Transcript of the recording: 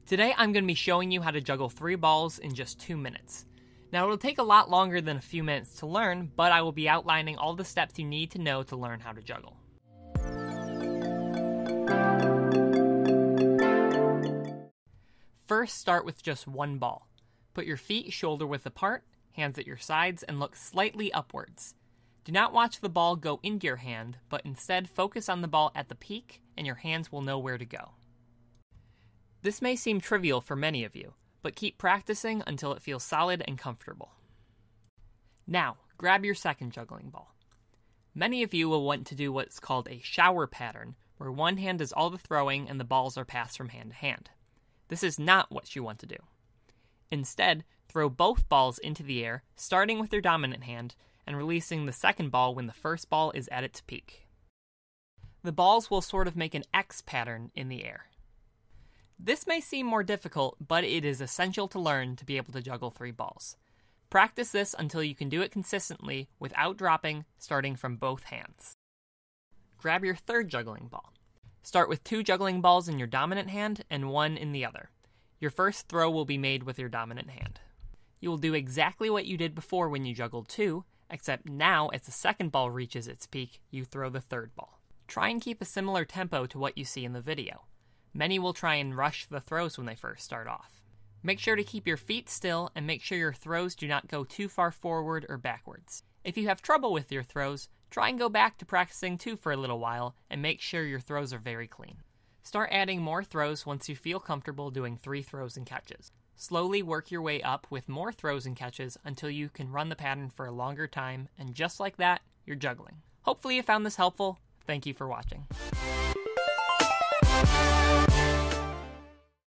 Today I'm going to be showing you how to juggle 3 balls in just 2 minutes. Now it'll take a lot longer than a few minutes to learn, but I will be outlining all the steps you need to know to learn how to juggle. First, start with just 1 ball. Put your feet shoulder width apart, hands at your sides, and look slightly upwards. Do not watch the ball go into your hand, but instead focus on the ball at the peak, and your hands will know where to go. This may seem trivial for many of you, but keep practicing until it feels solid and comfortable. Now, grab your second juggling ball. Many of you will want to do what's called a shower pattern, where one hand does all the throwing and the balls are passed from hand to hand. This is not what you want to do. Instead, throw both balls into the air, starting with your dominant hand, and releasing the second ball when the first ball is at its peak. The balls will sort of make an X pattern in the air. This may seem more difficult, but it is essential to learn to be able to juggle 3 balls. Practice this until you can do it consistently without dropping, starting from both hands. Grab your third juggling ball. Start with 2 juggling balls in your dominant hand and 1 in the other. Your first throw will be made with your dominant hand. You will do exactly what you did before when you juggled 2, except now as the second ball reaches its peak, you throw the third ball. Try and keep a similar tempo to what you see in the video. Many will try and rush the throws when they first start off. Make sure to keep your feet still and make sure your throws do not go too far forward or backwards. If you have trouble with your throws, try and go back to practicing 2 for a little while and make sure your throws are very clean. Start adding more throws once you feel comfortable doing 3 throws and catches. Slowly work your way up with more throws and catches until you can run the pattern for a longer time, and just like that, you're juggling. Hopefully you found this helpful. Thank you for watching.